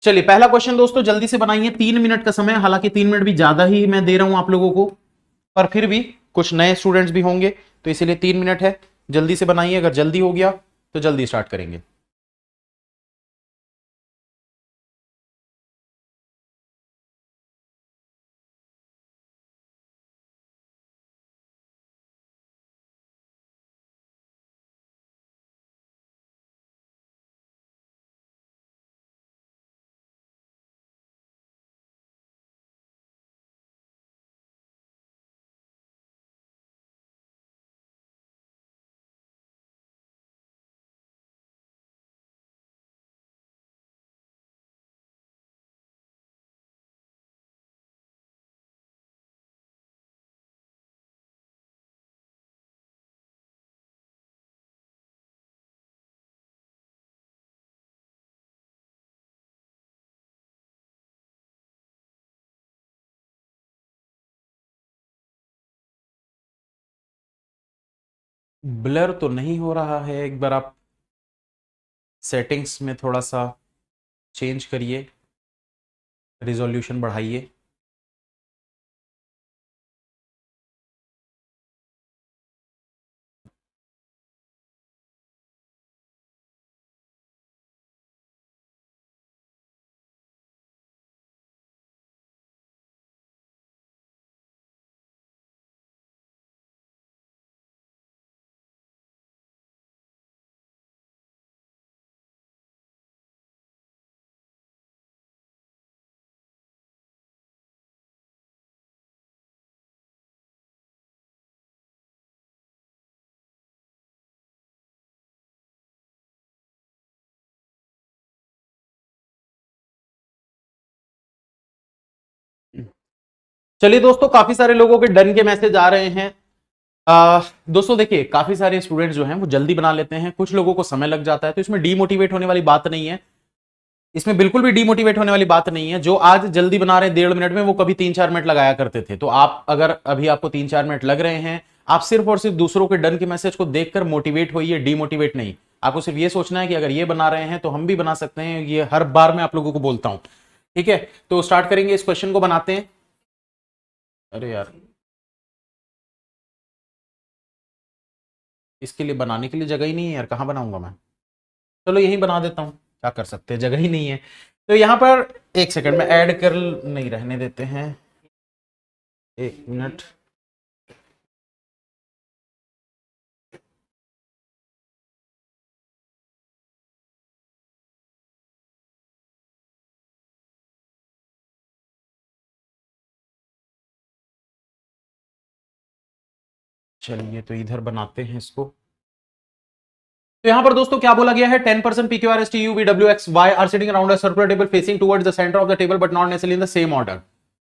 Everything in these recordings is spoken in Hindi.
चलिए पहला क्वेश्चन दोस्तों जल्दी से बनाइए, 3 मिनट का समय, हालांकि 3 मिनट भी ज्यादा ही मैं दे रहा हूं आप लोगों को, पर फिर भी कुछ नए स्टूडेंट्स भी होंगे तो इसीलिए 3 मिनट है। जल्दी से बनाइए, अगर जल्दी हो गया तो जल्दी स्टार्ट करेंगे। ब्लर तो नहीं हो रहा है, एक बार आप सेटिंग्स में थोड़ा सा चेंज करिए, रिजोल्यूशन बढ़ाइए। चलिए दोस्तों, काफी सारे लोगों के डन के मैसेज आ रहे हैं। दोस्तों देखिए, काफी सारे स्टूडेंट्स जो हैं वो जल्दी बना लेते हैं, कुछ लोगों को समय लग जाता है, तो इसमें डीमोटिवेट होने वाली बात नहीं है, इसमें बिल्कुल भी डीमोटिवेट होने वाली बात नहीं है। जो आज जल्दी बना रहे हैं 1.5 मिनट में, वो कभी 3-4 मिनट लगाया करते थे। तो आप अगर अभी आपको 3-4 मिनट लग रहे हैं, आप सिर्फ और सिर्फ दूसरों के डन के मैसेज को देखकर मोटिवेट होइए, डीमोटिवेट नहीं। आपको सिर्फ ये सोचना है कि अगर ये बना रहे हैं तो हम भी बना सकते हैं। ये हर बार मैं आप लोगों को बोलता हूं, ठीक है। तो स्टार्ट करेंगे, इस क्वेश्चन को बनाते हैं। अरे यार, इसके लिए बनाने के लिए जगह ही नहीं है यार, कहां बनाऊंगा मैं। चलो यहीं बना देता हूं, क्या कर सकते हैं, जगह ही नहीं है। तो यहां पर एक सेकंड में ऐड कर नहीं रहने देते हैं, 1 मिनट। चलिए तो इधर बनाते हैं इसको। तो यहां पर दोस्तों क्या बोला गया है, 10% PQR STU VWX Y are sitting around a circular table facing towards the centre of the table but not necessarily in the same order.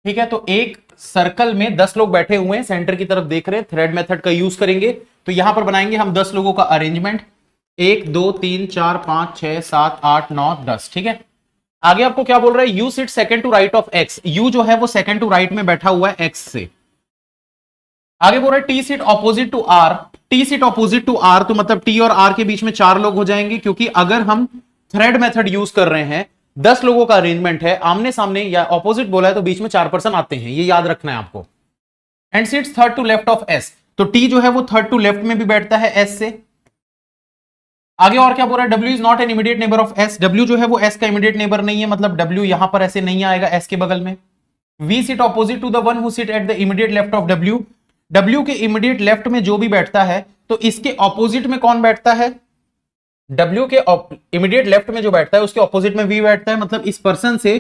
ठीक है, तो एक सर्कल में 10 लोग बैठे हुए हैं, सेंटर की तरफ देख रहे हैं, थ्रेड मेथड का यूज करेंगे। तो यहां पर बनाएंगे हम 10 लोगों का अरेंजमेंट, 1 2 3 4 5 6 7 8 9 10। ठीक है, आगे आपको क्या बोल रहा है, U sit second to right of X. U जो है वो सेकंड टू राइट में बैठा हुआ है एक्स से। आगे बोल रहा है T seat opposite to R. T seat opposite to R, तो मतलब टी और आर के बीच में 4 लोग हो जाएंगे, क्योंकि अगर हम थ्रेड मेथड यूज कर रहे हैं, 10 लोगों का अरेंजमेंट है, आमने सामने या ऑपोजिट बोला है, तो बीच में 4 पर्सन आते हैं, ये याद रखना है आपको। And seats third to left of S, तो टी जो है वो थर्ड टू लेफ्ट में भी बैठता है एस से। आगे और क्या बोल रहा है, W is not an immediate neighbour of S। W जो है वो S का इमीडिएट नेबर नहीं है, मतलब W यहां पर ऐसे नहीं आएगा S के बगल में। V sit opposite to the one who sit at the immediate left of W। W के इमीडिएट लेफ्ट में जो भी बैठता है, तो इसके ऑपोजिट में कौन बैठता है, W के इमीडिएट लेफ्ट में जो बैठता है उसके ऑपोजिट में V बैठता है, मतलब इस पर्सन से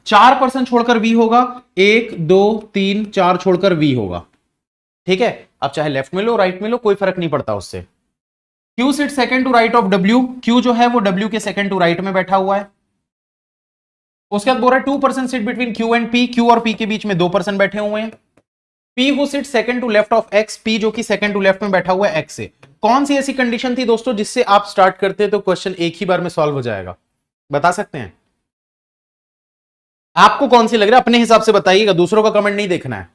4 पर्सन छोड़कर V होगा, 1 2 3 4 छोड़कर V होगा। ठीक है, अब चाहे लेफ्ट में लो राइट में लो, कोई फर्क नहीं पड़ता उससे। Q sit second to right of W। Q जो है वो W के सेकंड टू राइट में बैठा हुआ है। उसके बाद बोल रहा है 2% sit between Q and P। Q और P के बीच में 2 पर्सन बैठे हुए हैं। P who sit second to left of X। P जो कि सेकंड टू लेफ्ट में बैठा हुआ है X से। कौन सी ऐसी कंडीशन थी दोस्तों जिससे आप स्टार्ट करते तो क्वेश्चन एक ही बार में सॉल्व हो जाएगा, बता सकते हैं? आपको कौन सी लग रहा है, अपने हिसाब से बताइएगा, दूसरों का कमेंट नहीं देखना है।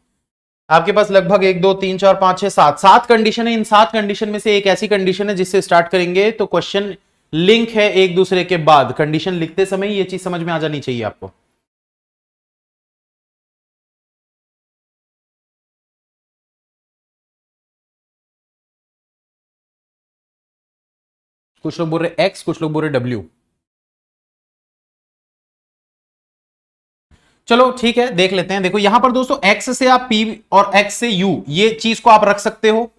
आपके पास लगभग 1 2 3 4 5 6 7 कंडीशन है। इन 7 कंडीशन में से एक ऐसी कंडीशन है जिससे स्टार्ट करेंगे तो क्वेश्चन लिंक है एक दूसरे के बाद। कंडीशन लिखते समय ये चीज समझ में आ जानी चाहिए आपको। कुछ लोग बोल रहे एक्स, कुछ लोग बोल रहे डब्ल्यू। चलो ठीक है, देख लेते हैं। देखो यहां पर दोस्तों एक्स से आप पी और एक्स से यू, ये चीज को आप रख सकते हो।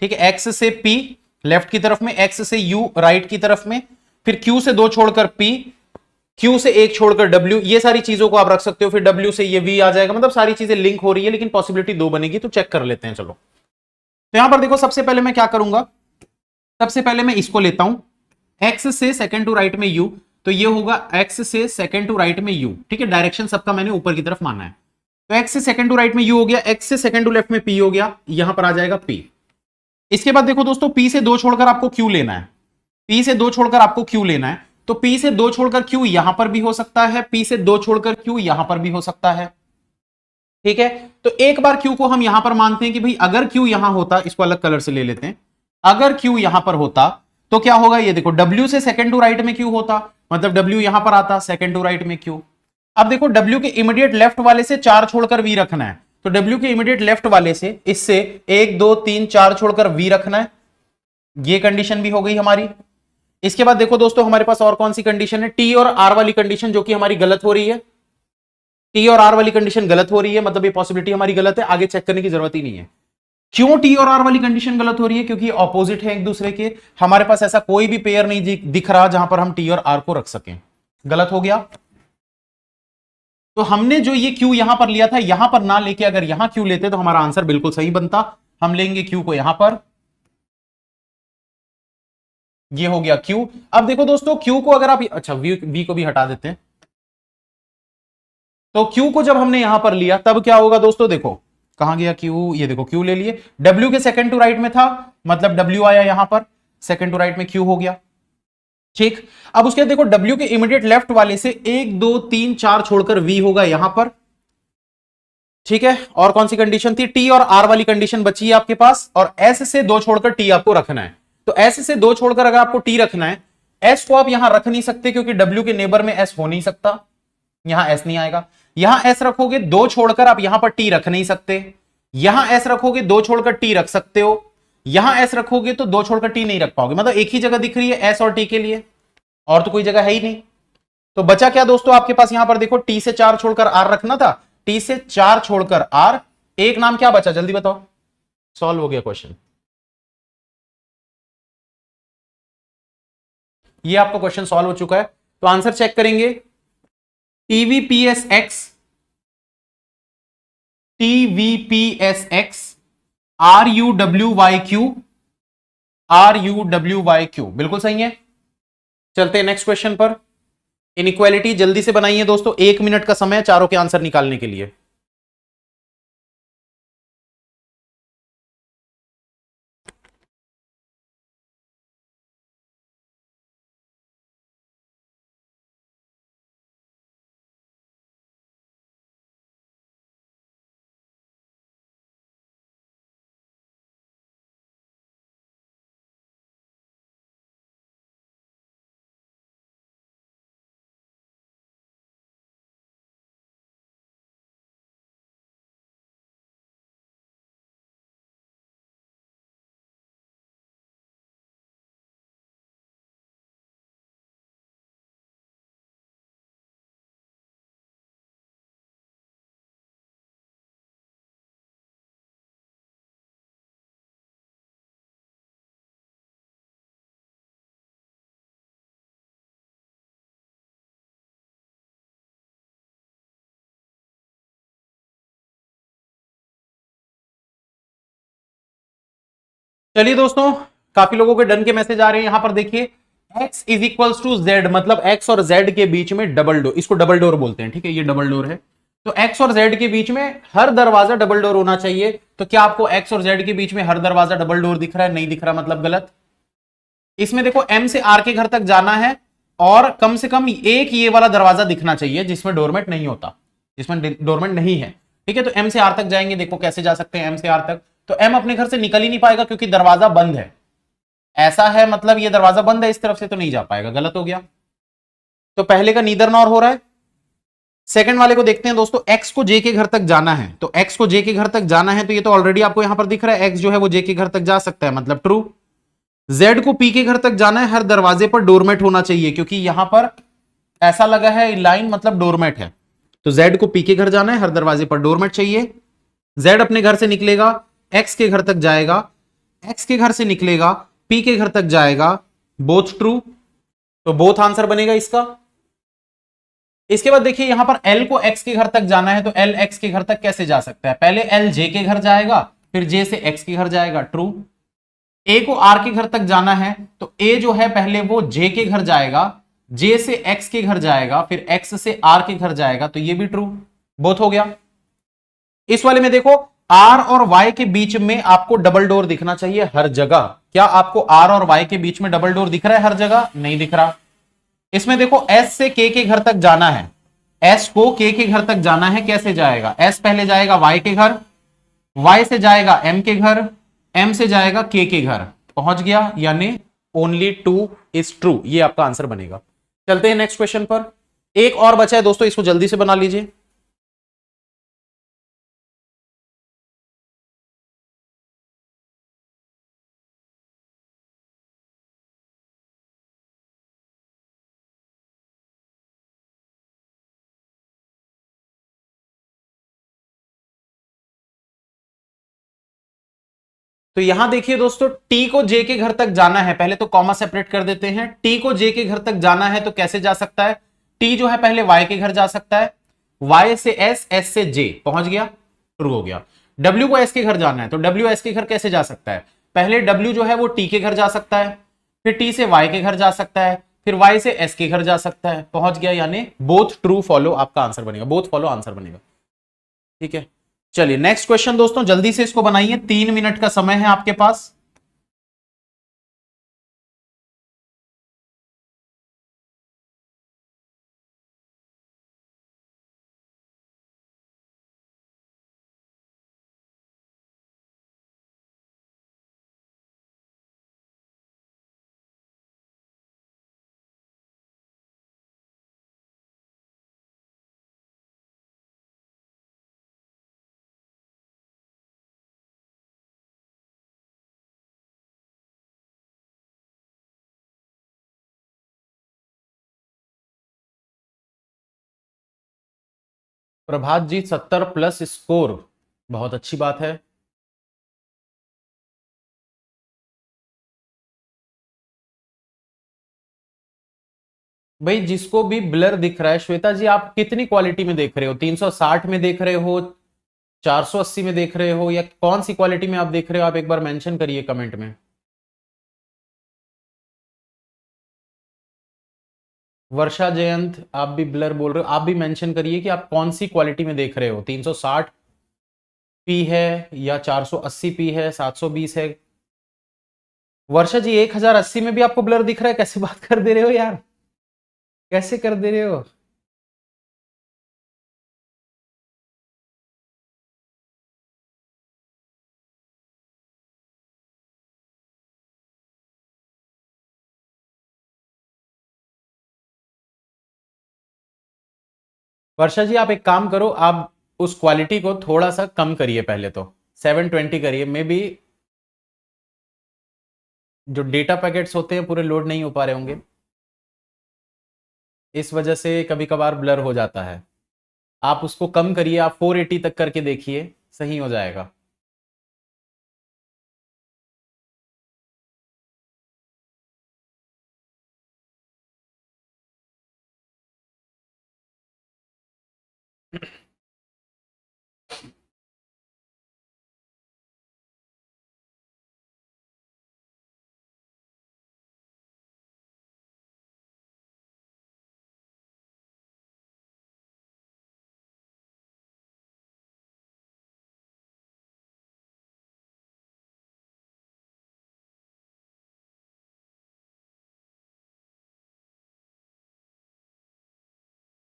ठीक है, एक्स से पी लेफ्ट की तरफ में, एक्स से यू राइट की तरफ में, फिर क्यू से 2 छोड़कर पी, क्यू से 1 छोड़कर डब्ल्यू, ये सारी चीजों को आप रख सकते हो। फिर डब्ल्यू से ये वी आ जाएगा। मतलब सारी चीजें लिंक हो रही है, लेकिन पॉसिबिलिटी 2 बनेगी, तो चेक कर लेते हैं। चलो तो यहां पर देखो, सबसे पहले मैं क्या करूंगा, सबसे पहले मैं इसको लेता हूं, एक्स से सेकंड टू राइट में यू, तो ये होगा एक्स से सेकंड टू राइट में यू। ठीक है, डायरेक्शन सबका मैंने ऊपर की तरफ माना है। तो एक्स से सेकंड टू राइट में यू हो गया, एक्स से सेकंड टू लेफ्ट में पी हो गया, यहां पर आ जाएगा पी। इसके बाद देखो दोस्तों, पी से 2 छोड़कर आपको क्यू लेना है, पी से 2 छोड़कर आपको क्यू लेना है, तो पी से 2 छोड़कर क्यू यहां पर भी हो सकता है, पी से 2 छोड़कर क्यू यहां पर भी हो सकता है। ठीक है, तो एक बार क्यू को हम यहां पर मानते हैं कि भाई अगर क्यू यहां होता, इसको अलग कलर से ले लेते हैं, अगर क्यू यहां पर होता तो क्या होगा, ये देखो डब्ल्यू से सेकंड टू राइट में क्यू होता, मतलब डब्ल्यू यहां पर आता, सेकंड टू राइट में क्यू। अब देखो डब्ल्यू के इमीडिएट लेफ्ट वाले से 4 छोड़कर वी रखना है, तो डब्ल्यू के इमीडिएट लेफ्ट वाले से इससे 1 2 3 4 छोड़कर वी रखना है, ये कंडीशन भी हो गई हमारी। इसके बाद देखो दोस्तों, हमारे पास और कौन सी कंडीशन है, टी और आर वाली कंडीशन, जो कि हमारी गलत हो रही है। टी और आर वाली कंडीशन गलत हो रही है, मतलब ये पॉसिबिलिटी हमारी गलत है, आगे चेक करने की जरूरत ही नहीं है। क्यों टी और आर वाली कंडीशन गलत हो रही है, क्योंकि ऑपोजिट है एक दूसरे के। हमारे पास ऐसा कोई भी पेयर नहीं दिख रहा जहां पर हम टी और आर को रख सकें, गलत हो गया। तो हमने जो ये क्यू यहां पर लिया था, यहां पर ना लेके अगर यहां क्यू लेते तो हमारा आंसर बिल्कुल सही बनता। हम लेंगे क्यू को यहां पर, ये हो गया क्यू। अब देखो दोस्तों, क्यू को अगर आप, अच्छा वी को भी हटा देते हैं, तो क्यू को जब हमने यहां पर लिया तब क्या होगा दोस्तों, देखो कहां गया क्यू, ये देखो क्यू ले लिए, डब्ल्यू के सेकंड टू राइट में था, मतलब डब्ल्यू आया यहां पर, सेकंड टू राइट में क्यू हो गया। ठीक, अब उसके बाद देखो डब्ल्यू के इमीडिएट लेफ्ट वाले से 1 2 3 4 छोड़कर वी होगा यहां पर। ठीक है, और कौन सी कंडीशन थी, टी और आर वाली कंडीशन बची है आपके पास, और एस से 2 छोड़कर टी आपको रखना है। तो एस से 2 छोड़कर अगर आपको टी रखना है, एस को आप यहां रख नहीं सकते, क्योंकि डब्ल्यू के नेबर में एस हो नहीं सकता, यहां एस नहीं आएगा। यहां एस रखोगे 2 छोड़कर आप यहां पर टी रख नहीं सकते, यहां एस रखोगे 2 छोड़कर टी रख सकते हो, यहां एस रखोगे तो 2 छोड़कर टी नहीं रख पाओगे, मतलब एक ही जगह दिख रही है एस और टी के लिए, और तो कोई जगह है ही नहीं। तो बचा क्या दोस्तों आपके पास, यहां पर देखो टी से 4 छोड़कर आर रखना था, टी से 4 छोड़कर आर, एक नाम क्या बचा जल्दी बताओ, सॉल्व हो गया क्वेश्चन। ये आपका क्वेश्चन सॉल्व हो चुका है। तो आंसर चेक करेंगे, टीवीपीएसएक्स, टीवीपीएसएक्स, RUWYQ, RUWYQ बिल्कुल सही है। चलते हैं नेक्स्ट क्वेश्चन पर। इनइक्वालिटी जल्दी से बनाइए दोस्तों, 1 मिनट का समय है चारों के आंसर निकालने के लिए। चलिए दोस्तों, काफी लोगों के डन के मैसेज आ रहे हैं। यहां पर देखिए, x is equals to Z, मतलब x और z के बीच में डबल डोर, इसको डबल डोर बोलते हैं। ठीक है, ये डबल डोर है, तो x और z के बीच में हर दरवाजा डबल डोर होना चाहिए। तो क्या आपको x और z के बीच में हर दरवाजा डबल डोर दिख रहा है, नहीं दिख रहा, मतलब गलत। इसमें देखो m से r के घर तक जाना है, और कम से कम एक ये वाला दरवाजा दिखना चाहिए जिसमें डोरमेट नहीं होता, जिसमें डोरमेट नहीं है। ठीक है, तो m से r तक जाएंगे, देखो कैसे जा सकते हैं m से r तक, तो m अपने घर से निकल ही नहीं पाएगा क्योंकि दरवाजा बंद है। ऐसा है मतलब ये दरवाजा बंद है, इस तरफ से तो नहीं जा पाएगा, गलत हो गया। तो पहले का नीदर नॉर हो रहा है। सेकंड वाले को देखते हैं दोस्तों, x को j के घर तक जाना है, तो x को j के घर तक जाना है, तो ये तो ऑलरेडी आपको यहां पर दिख रहा है, x जो है वो j के घर तक जा सकता है, मतलब ट्रू। z को p के घर तक जाना है, हर दरवाजे पर डोरमेट होना चाहिए, क्योंकि यहां पर ऐसा लगा है लाइन मतलब डोरमेट है, तो z को p के घर जाना है, हर दरवाजे पर डोरमेट चाहिए। z अपने घर से निकलेगा, x के घर तक जाएगा, x के घर से निकलेगा, p के घर तक जाएगा, बोथ ट्रू, तो बोथ आंसर बनेगा इसका। इसके बाद देखिए यहां पर L को x के घर तक जाना है, तो L x के घर तक कैसे जा सकता है, पहले L j के घर जाएगा, फिर j से x के घर जाएगा, ट्रू। A को r के घर तक जाना है, तो A जो है पहले वो j के घर जाएगा, j से x के घर जाएगा, फिर x से r के घर जाएगा, तो ये भी ट्रू, बोथ हो गया। इस वाले में देखो r और y के बीच में आपको डबल डोर दिखना चाहिए हर जगह। क्या आपको r और y के बीच में डबल डोर दिख रहा है हर जगह? नहीं दिख रहा। इसमें देखो s से k के घर तक जाना है, s को k के घर तक जाना है, कैसे जाएगा, s पहले जाएगा y के घर, y से जाएगा m के घर, m से जाएगा k के घर, पहुंच गया, यानी ओनली 2 इज ट्रू, ये आपका आंसर बनेगा। चलते हैं नेक्स्ट क्वेश्चन पर। एक और बचा है दोस्तों, इसको जल्दी से बना लीजिए। तो यहां देखिए दोस्तों, t को j के घर तक जाना है, पहले तो कॉमा सेपरेट कर देते हैं, t को j के घर तक जाना है तो कैसे जा सकता है, t जो है पहले y के घर जा सकता है, y से s, s से j, पहुंच गया, ट्रू हो गया। w को s के घर जाना है, तो w s के घर कैसे जा सकता है, पहले w जो है वो t के घर जा सकता है, फिर t से y के घर जा सकता है, फिर y से s के घर जा सकता है, पहुंच गया, यानी बोथ ट्रू फॉलो आपका आंसर बनेगा, बोथ फॉलो आंसर बनेगा। ठीक है, चलिए नेक्स्ट क्वेश्चन दोस्तों, जल्दी से इसको बनाइए, 3 मिनट का समय है आपके पास। प्रभात जी 70 प्लस स्कोर, बहुत अच्छी बात है। भाई जिसको भी ब्लर दिख रहा है, श्वेता जी आप कितनी क्वालिटी में देख रहे हो, 360 में देख रहे हो, 480 में देख रहे हो, या कौन सी क्वालिटी में आप देख रहे हो, आप एक बार मेंशन करिए कमेंट में। वर्षा जयंत आप भी ब्लर बोल रहे हो, आप भी मेंशन करिए कि आप कौन सी क्वालिटी में देख रहे हो, 360 पी है या 480 पी है, 720 है। वर्षा जी 1080 में भी आपको ब्लर दिख रहा है, कैसे बात कर दे रहे हो यार, कैसे कर दे रहे हो। वर्षा जी आप एक काम करो, आप उस क्वालिटी को थोड़ा सा कम करिए, पहले तो 720 करिए, मे बी जो डेटा पैकेट्स होते हैं पूरे लोड नहीं हो पा रहे होंगे, इस वजह से कभी कभार ब्लर हो जाता है। आप उसको कम करिए, आप 480 तक करके देखिए, सही हो जाएगा।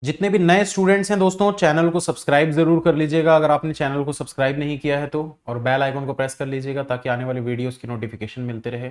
जितने भी नए स्टूडेंट्स हैं दोस्तों, चैनल को सब्सक्राइब जरूर कर लीजिएगा अगर आपने चैनल को सब्सक्राइब नहीं किया है तो, और बेल आइकन को प्रेस कर लीजिएगा ताकि आने वाली वीडियोस की नोटिफिकेशन मिलते रहे।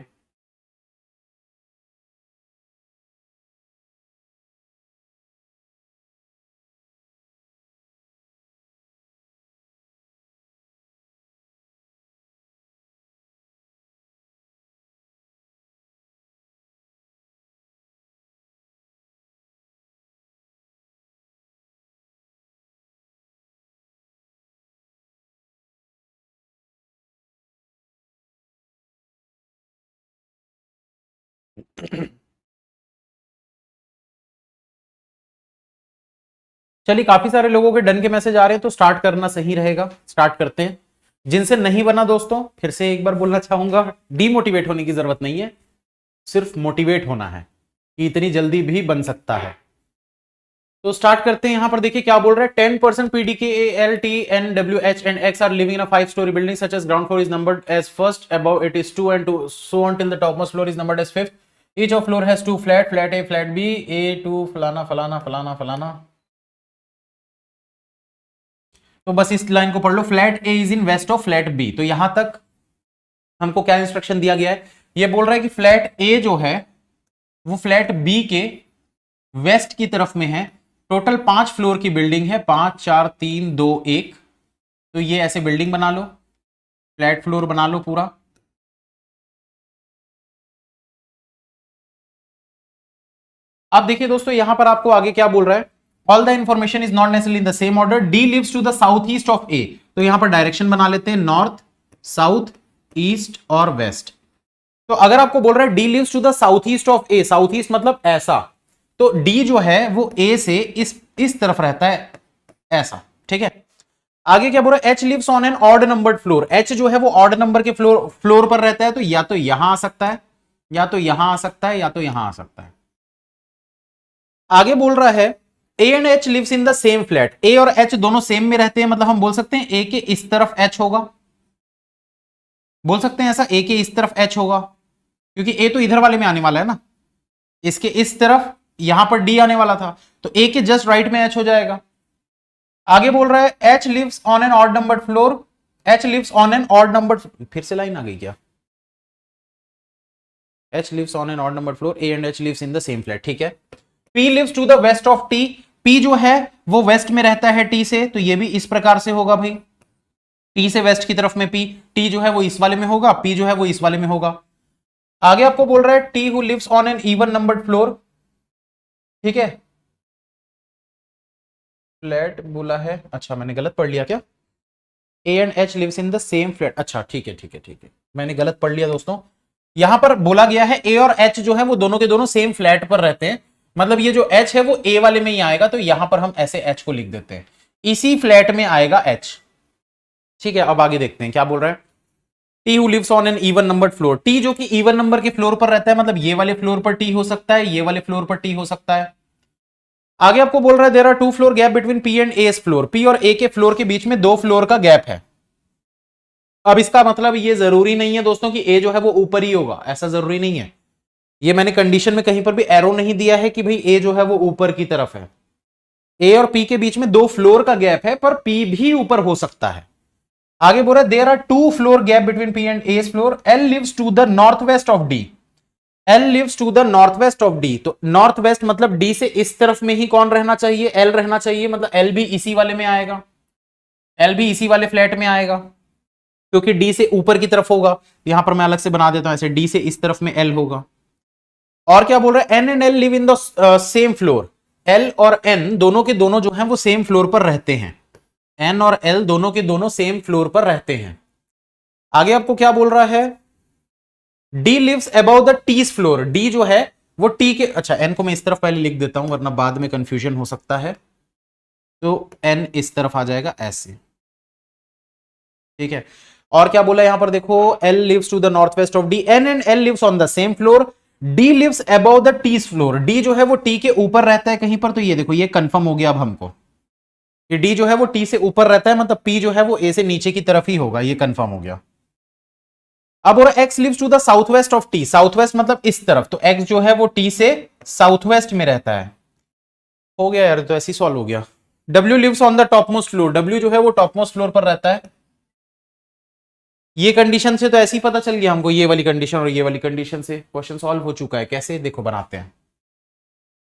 चलिए, काफी सारे लोगों के डन के मैसेज आ रहे हैं, तो स्टार्ट करना सही रहेगा। स्टार्ट करते हैं। जिनसे नहीं बना दोस्तों, फिर से एक बार बोलना चाहूंगा, डीमोटिवेट होने की जरूरत नहीं है, सिर्फ मोटिवेट होना है कि इतनी जल्दी भी बन सकता है। तो स्टार्ट करते हैं। यहां पर देखिए क्या बोल रहा है, 10% PDK AL T N W H and X are living in a 5-story building such as ground floor is numbered as first, above it is 2 and 2, so on till the topmost floor is numbered as fifth. Each of floor has 2 flat, flat A, flat B, A2 फलाना फलाना फलाना फलाना। तो बस इस लाइन को पढ़ लो, flat A is in west of flat B. तो यहां तक हमको क्या इंस्ट्रक्शन दिया गया है, ये बोल रहा है कि फ्लैट ए जो है वो फ्लैट बी के वेस्ट की तरफ में है। टोटल 5 फ्लोर की बिल्डिंग है, 5 4 3 2 1। तो ये ऐसे बिल्डिंग बना लो, फ्लैट फ्लोर बना लो पूरा। अब देखिए दोस्तों, यहां पर आपको आगे क्या बोल रहा है, all the information is not necessarily in the same order, D lives to the south east of A. तो यहां पर डायरेक्शन बना लेते हैं, नॉर्थ, साउथ, ईस्ट और वेस्ट। तो अगर आपको बोल रहा है D lives to the south east of A, south east मतलब ऐसा, तो डी जो है वो ए से इस तरफ रहता है, ऐसा, ठीक है। आगे क्या बोल रहा है, H lives on an odd numbered floor. H जो है वो ऑड नंबर के फ्लोर पर रहता है, तो या तो यहां आ सकता है, या तो यहां आ सकता है, या तो यहां आ सकता है। आगे बोल रहा है A and H lives in the same flat. A और एच दोनों सेम में रहते हैं, मतलब हम बोल सकते हैं ए के इस तरफ एच होगा, बोल सकते हैं ऐसा, ए के इस तरफ एच होगा, क्योंकि ए तो इधर वाले में आने वाला है ना, इसके इस तरफ यहां पर डी आने वाला था, तो ए के जस्ट राइट में एच हो जाएगा। आगे बोल रहा है H lives on an odd numbered floor, H lives on an odd numbered, फिर से लाइन आ गई क्या, H lives on an odd numbered floor, A and H lives in the same flat, ठीक है। P lives to the west of T, P जो है वो वेस्ट में रहता है T से, तो ये भी इस प्रकार से होगा भाई, T से वेस्ट की तरफ में P, T जो है वो इस वाले में होगा, P जो है वो इस वाले में होगा। आगे आपको बोल रहा है T who lives on an even numbered floor, ठीक है, फ्लैट बोला है, अच्छा मैंने गलत पढ़ लिया क्या, A and H lives in the same flat, अच्छा ठीक है ठीक है ठीक है, मैंने गलत पढ़ लिया दोस्तों। यहां पर बोला गया है A और H जो है वो दोनों के दोनों सेम फ्लैट पर रहते हैं, मतलब ये जो H है वो A वाले में ही आएगा, तो यहां पर हम ऐसे H को लिख देते हैं, इसी फ्लैट में आएगा H, ठीक है। अब आगे देखते हैं क्या बोल रहा है, T who lives on an even numbered floor, T जो कि इवन नंबर के फ्लोर पर रहता है, मतलब ये वाले फ्लोर पर T हो सकता है, ये वाले फ्लोर पर T हो सकता है। आगे आपको बोल रहा है there are 2 floor gap between P and A floor, P और A के फ्लोर के बीच में 2 फ्लोर का गैप है। अब इसका मतलब ये जरूरी नहीं है दोस्तों कि A जो है वो ऊपर ही होगा, ऐसा जरूरी नहीं है। ये मैंने कंडीशन में कहीं पर भी एरो नहीं दिया है कि भाई ए जो है वो ऊपर की तरफ है, ए और पी के बीच में 2 फ्लोर का गैप है, पर पी भी ऊपर हो सकता है। आगे बोल रहा है there are 2 floor gap between P and A floor, L lives to the north west of D, L lives to the north west of D. तो नॉर्थ वेस्ट मतलब डी से इस तरफ में ही कौन रहना चाहिए, एल रहना चाहिए, मतलब एल भी इसी वाले में आएगा, एल भी इसी वाले फ्लैट में आएगा, क्योंकि डी से ऊपर की तरफ होगा। यहां पर मैं अलग से बना देता हूं, ऐसे डी से इस तरफ में एल होगा। और क्या बोल रहा है, N and L live in the same floor, L और एन दोनों के दोनों जो हैं वो सेम फ्लोर पर रहते हैं, एन और एल दोनों के दोनों सेम फ्लोर पर रहते हैं। आगे आपको क्या बोल रहा है, D lives about the T's floor, D जो है वो टी के, अच्छा एन को मैं इस तरफ पहले लिख देता हूं वरना बाद में कंफ्यूजन हो सकता है, तो एन इस तरफ आ जाएगा ऐसे, ठीक है। और क्या बोला यहां पर देखो, L lives to the north west of D, N and L lives on the same floor, D lives about the T's floor, D जो है वो टी के ऊपर रहता है कहीं पर, तो ये देखो ये कंफर्म हो गया अब हमको कि डी जो है वो टी से ऊपर रहता है, मतलब पी जो है वो ए से नीचे की तरफ ही होगा, ये कंफर्म हो गया। अब और X lives to the south west of T, south west मतलब इस तरफ, तो एक्स जो है वो टी से साउथ वेस्ट में रहता है, हो गया यार, तो ऐसी सॉल्व हो गया। W lives on the topmost floor, W जो है वो टॉपमोस्ट फ्लोर पर रहता है। ये कंडीशन से तो ऐसे ही पता चल गया हमको, ये वाली कंडीशन और ये वाली कंडीशन से क्वेश्चन सॉल्व हो चुका है। कैसे, देखो बनाते हैं।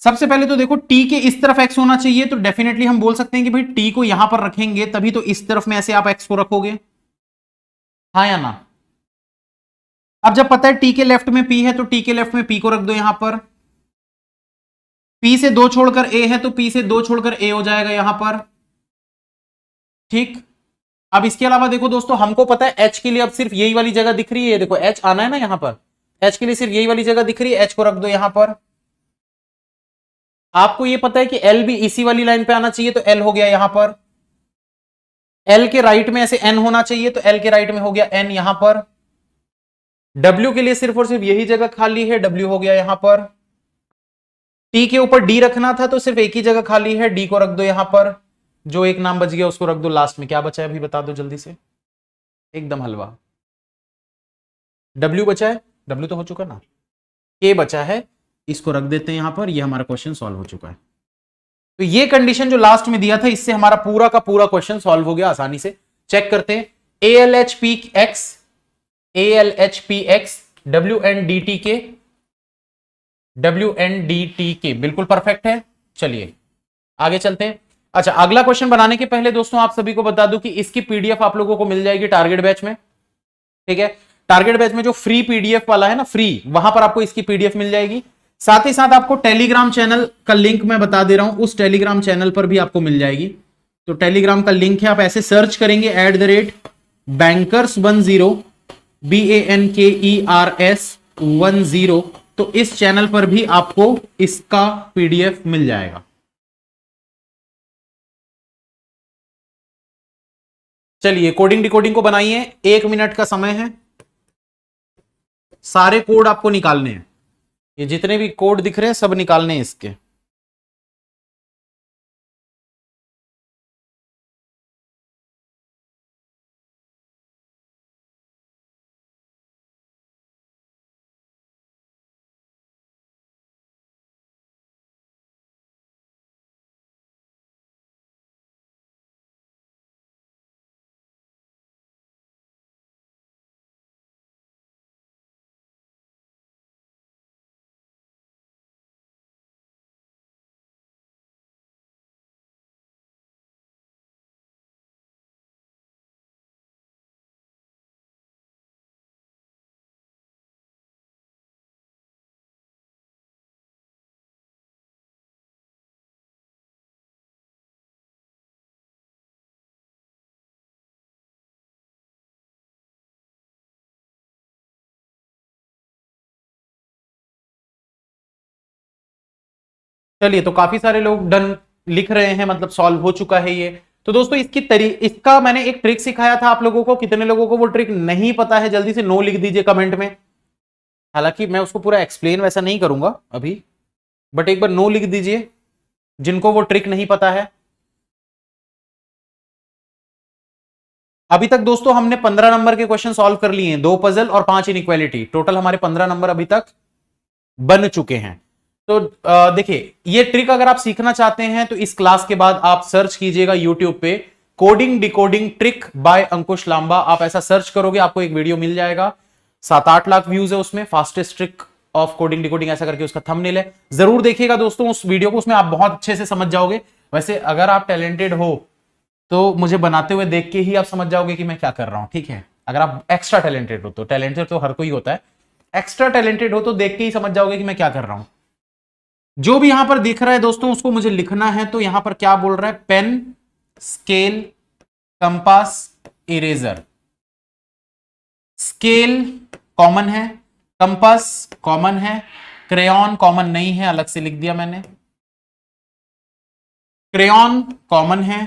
सबसे पहले तो देखो टी के इस तरफ एक्स होना चाहिए, तो डेफिनेटली हम बोल सकते हैं कि भाई टी को यहां पर रखेंगे तभी तो इस तरफ में ऐसे आप एक्स को रखोगे, हाँ या ना। अब जब पता है टी के लेफ्ट में पी है, तो टी के लेफ्ट में पी को रख दो यहां पर, पी से 2 छोड़कर ए है, तो पी से 2 छोड़कर ए हो जाएगा यहां पर, ठीक। अब इसके अलावा देखो दोस्तों, हमको पता है एच के लिए अब सिर्फ यही वाली जगह दिख रही है, देखो एच आना है ना यहां पर, एच के लिए सिर्फ यही वाली जगह दिख रही है, एच को रख दो यहां पर। आपको ये पता है कि एल भी इसी वाली लाइन पे आना चाहिए, तो एल हो गया यहां पर। एल के राइट में ऐसे एन होना चाहिए, तो एल के राइट में हो गया एन यहां पर। डब्ल्यू के लिए सिर्फ और सिर्फ यही जगह खाली है, डब्ल्यू हो गया यहां पर। टी के ऊपर डी रखना था, तो सिर्फ एक ही जगह खाली है, डी को रख दो यहां पर। जो एक नाम बच गया उसको रख दो लास्ट में। क्या बचा है अभी बता दो जल्दी से, एकदम हलवा। डब्ल्यू बचा है, डब्ल्यू तो हो चुका ना, के बचा है, इसको रख देते हैं यहां पर। ये हमारा क्वेश्चन सॉल्व हो चुका है। तो ये कंडीशन जो लास्ट में दिया था, इससे हमारा पूरा का पूरा क्वेश्चन सॉल्व हो गया आसानी से। चेक करते हैं, ALHPX, ALHPX, WNDTK, WNDTK बिल्कुल परफेक्ट है। चलिए आगे चलते हैं। अच्छा, अगला क्वेश्चन बनाने के पहले दोस्तों आप सभी को बता दूं कि इसकी पीडीएफ आप लोगों को मिल जाएगी टारगेट बैच में, ठीक है। टारगेट बैच में जो फ्री पीडीएफ वाला है ना, फ्री, वहां पर आपको इसकी पीडीएफ मिल जाएगी। साथ ही साथ आपको टेलीग्राम चैनल का लिंक मैं बता दे रहा हूं, उस टेलीग्राम चैनल पर भी आपको मिल जाएगी। तो टेलीग्राम का लिंक है, आप ऐसे सर्च करेंगे @bankers10, BANKERS10, तो इस चैनल पर भी आपको इसका पीडीएफ मिल जाएगा। चलिए कोडिंग डिकोडिंग को बनाइए, 1 मिनट का समय है। सारे कोड आपको निकालने हैं, ये जितने भी कोड दिख रहे हैं सब निकालने हैं इसके। चलिए, तो काफी सारे लोग डन लिख रहे हैं, मतलब सॉल्व हो चुका है ये। तो दोस्तों इसका मैंने एक ट्रिक सिखाया था आप लोगों को, कितने लोगों को वो ट्रिक नहीं पता है जल्दी से नो लिख दीजिए कमेंट में। हालांकि मैं उसको पूरा एक्सप्लेन वैसा नहीं करूंगा अभी, बट एक बार नो लिख दीजिए जिनको वो ट्रिक नहीं पता है। अभी तक दोस्तों हमने 15 नंबर के क्वेश्चन सॉल्व कर लिए हैं, 2 पजल और 5 इनइक्वालिटी, टोटल हमारे 15 नंबर अभी तक बन चुके हैं। तो देखिए, ये ट्रिक अगर आप सीखना चाहते हैं तो इस क्लास के बाद आप सर्च कीजिएगा यूट्यूब पे कोडिंग डिकोडिंग ट्रिक बाय अंकुश लांबा। आप ऐसा सर्च करोगे आपको एक वीडियो मिल जाएगा, 7-8 लाख व्यूज है उसमें, fastest trick of coding decoding ऐसा करके उसका थंबनेल है। जरूर देखिएगा दोस्तों उस वीडियो को, उसमें आप बहुत अच्छे से समझ जाओगे। वैसे अगर आप टैलेंटेड हो तो मुझे बनाते हुए देख के ही आप समझ जाओगे कि मैं क्या कर रहा हूं, ठीक है। अगर आप एक्स्ट्रा टैलेंटेड हो, तो टैलेंटेड तो हर कोई होता है, एक्स्ट्रा टैलेंटेड हो तो देख के ही समझ जाओगे कि मैं क्या कर रहा हूं। जो भी यहां पर दिख रहा है दोस्तों उसको मुझे लिखना है। तो यहां पर क्या बोल रहा है, pen, scale, compass, eraser. Scale common है, कंपास कॉमन है, क्रेयॉन कॉमन नहीं है, अलग से लिख दिया मैंने। क्रेयॉन कॉमन है,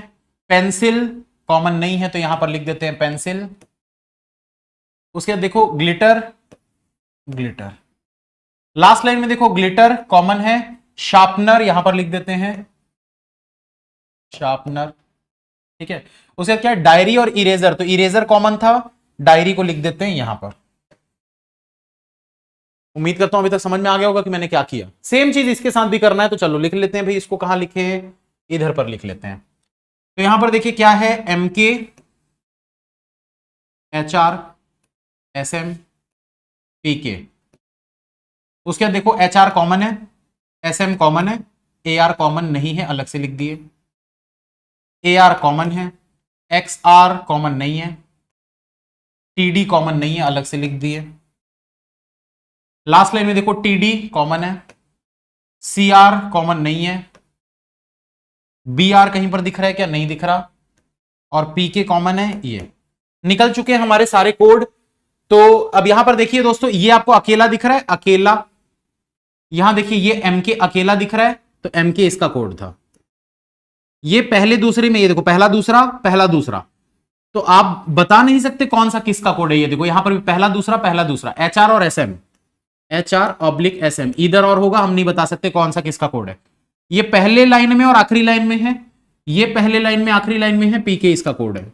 पेंसिल कॉमन नहीं है, तो यहां पर लिख देते हैं पेंसिल। उसके बाद देखो ग्लिटर, ग्लिटर। लास्ट लाइन में देखो ग्लिटर कॉमन है, शार्पनर यहां पर लिख देते हैं शार्पनर, ठीक है। उसके बाद क्या है, डायरी और इरेजर, तो इरेजर कॉमन था, डायरी को लिख देते हैं यहां पर। उम्मीद करता हूं अभी तक समझ में आ गया होगा कि मैंने क्या किया। सेम चीज इसके साथ भी करना है, तो चलो लिख लेते हैं भाई। इसको कहां लिखे हैं, इधर पर लिख लेते हैं। तो यहां पर देखिए क्या है, MK, HR, SM, PK। उसके बाद देखो HR कॉमन है, SM कॉमन है, AR कॉमन नहीं है, अलग से लिख दिए। AR कॉमन है, XR कॉमन नहीं है, TD कॉमन नहीं है, अलग से लिख दिए। लास्ट लाइन में देखो TD कॉमन है, CR कॉमन नहीं है, BR कहीं पर दिख रहा है क्या, नहीं दिख रहा, और PK कॉमन है। ये निकल चुके हैं हमारे सारे कोड। तो अब यहां पर देखिए दोस्तों, ये आपको अकेला दिख रहा है, अकेला, यहां देखिए ये एम के अकेला दिख रहा है, तो एम के इसका कोड था। ये पहले दूसरे में, ये देखो पहला दूसरा पहला दूसरा, तो आप बता नहीं सकते कौन सा किसका कोड है। ये देखो यहां पर भी पहला दूसरा, एच आर और S M, H R oblique S M, इधर और होगा, हम नहीं बता सकते कौन सा किसका कोड है। ये पहले लाइन में और आखिरी लाइन में है, ये पहले लाइन में आखिरी लाइन में है, पीके इसका कोड है।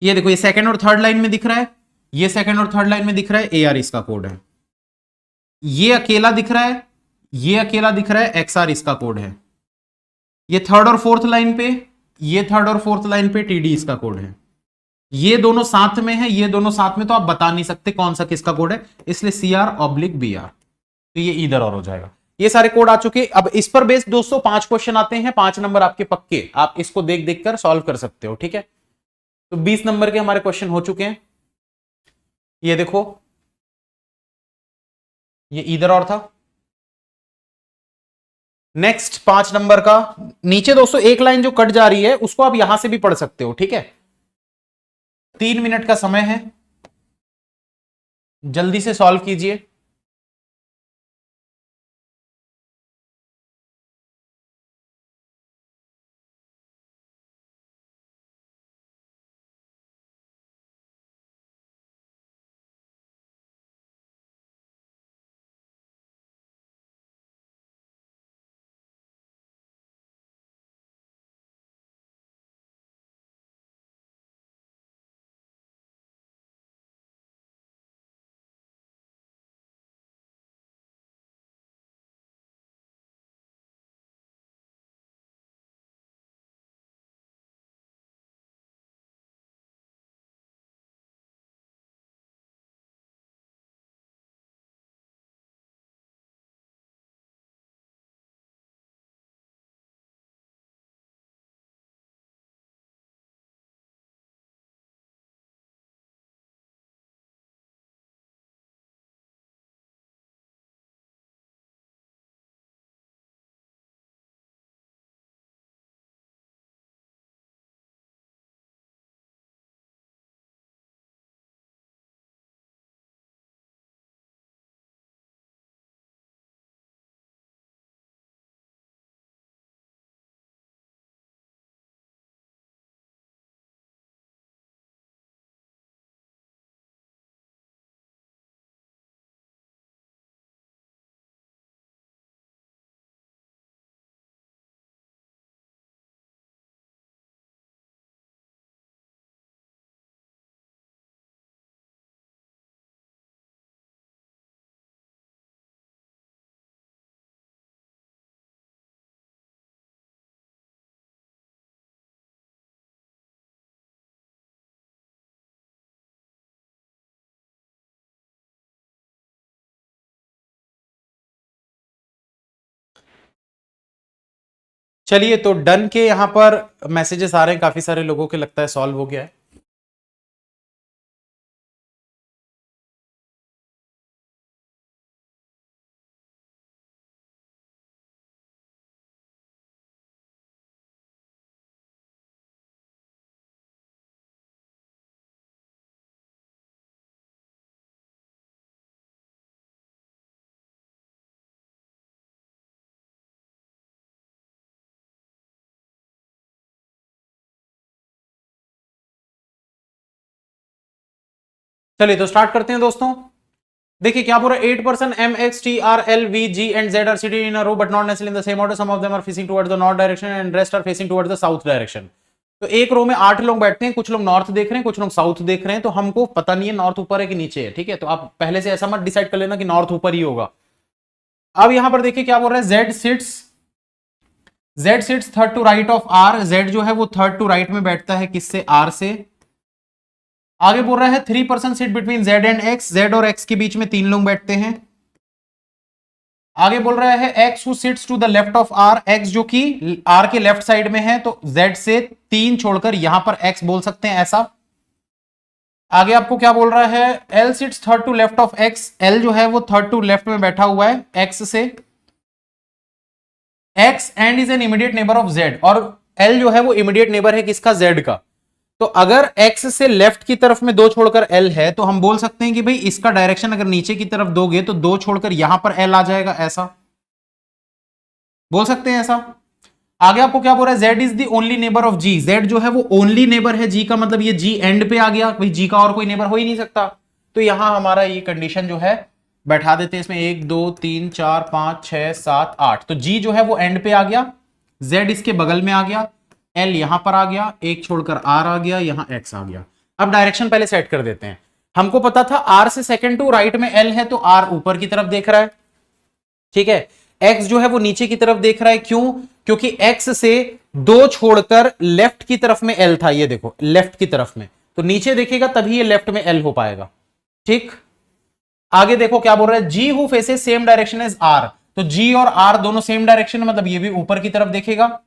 ये देखो ये सेकंड और थर्ड लाइन में दिख रहा है, ये सेकंड और थर्ड लाइन में दिख रहा है, एआर इसका कोड है। ये अकेला दिख रहा है, ये अकेला दिख रहा है, एक्सआर इसका कोड है। ये थर्ड और फोर्थ लाइन पे, ये थर्ड और फोर्थ लाइन पे टीडी इसका कोड है। ये दोनों साथ में है, ये दोनों साथ में, तो आप बता नहीं सकते कौन सा किसका कोड है, इसलिए सीआर ऑब्लिक बी आर, तो ये इधर और हो जाएगा। ये सारे कोड आ चुके। अब इस पर बेस्ड दोस्तों 5 क्वेश्चन आते हैं, 5 नंबर आपके पक्के, आप इसको देख देख कर सॉल्व कर सकते हो, ठीक है। तो 20 नंबर के हमारे क्वेश्चन हो चुके हैं। ये देखो ये इधर और था। नेक्स्ट 5 नंबर का, नीचे दोस्तों एक लाइन जो कट जा रही है उसको आप यहां से भी पढ़ सकते हो, ठीक है। 3 मिनट का समय है, जल्दी से सॉल्व कीजिए। चलिए तो डन के यहां पर मैसेजेस आ रहे हैं काफी सारे लोगों के, लगता है सॉल्व हो गया है। चलिए तो स्टार्ट करते हैं दोस्तों। देखिए क्या बोल रहा है, 8% M X T R L V G and Z are sitting in a row but not necessarily in the same order. Some of them are facing towards the north direction and rest are facing towards the south direction. तो एक रो में 8 लोग बैठते हैं, कुछ लोग नॉर्थ देख रहे हैं, कुछ लोग साउथ देख रहे हैं, तो हमको पता नहीं है नॉर्थ ऊपर है कि नीचे है, ठीक है। तो आप पहले से ऐसा मत डिसाइड कर लेना कि नॉर्थ ऊपर ही होगा। अब यहां पर देखिए क्या बोल रहा है, Z sits third to right of R। Z जो है वो थर्ड टू राइट में बैठता है, किससे, R से। आगे बोल रहा है 3% seat between Z and X, Z और X के बीच में 3 लोग बैठते हैं। आगे बोल रहा है X who sits to the left of R, X जो कि R के लेफ्ट साइड में है, तो Z से 3 छोड़कर यहां पर X बोल सकते हैं, ऐसा। आगे आपको क्या बोल रहा है, L sits third to left of X, L जो है वो थर्ड टू लेफ्ट में बैठा हुआ है X से। X and is an immediate neighbour of Z, और L जो है वो इमीडिएट नेबर है किसका, Z का। तो अगर x से लेफ्ट की तरफ में 2 छोड़कर l है तो हम बोल सकते हैं कि भाई इसका डायरेक्शन अगर नीचे की तरफ दोगे तो 2 छोड़कर यहां पर l आ जाएगा, ऐसा बोल सकते हैं। ऐसा आगे आपको क्या बोल रहा है, z is the only neighbour of g, z जो है वो ओनली नेबर है g का, मतलब ये g एंड पे आ गया, भाई g का और कोई नेबर हो ही नहीं सकता। तो यहां हमारा ये कंडीशन जो है बैठा देते हैं इसमें, 1 2 3 4 5 6 7 8, तो g जो है वो एंड पे आ गया, z इसके बगल में आ गया, l यहां पर आ गया, एक छोड़कर r आ गया, यहां x आ गया। अब डायरेक्शन पहले सेट कर देते हैं। हमको पता था r से सेकंड टू राइट में l है, तो r ऊपर की तरफ देख रहा है, ठीक है। x जो है वो नीचे की तरफ देख रहा है, क्यों? क्योंकि x से 2 छोड़कर लेफ्ट की तरफ में l था, ये देखो लेफ्ट की तरफ में, तो नीचे देखेगा तभी ये लेफ्ट में l हो पाएगा, ठीक। आगे देखो क्या बोल रहा है, g who faces same direction as r, तो g और r दोनों सेम डायरेक्शन, मतलब ये भी ऊपर की तरफ देखेगा।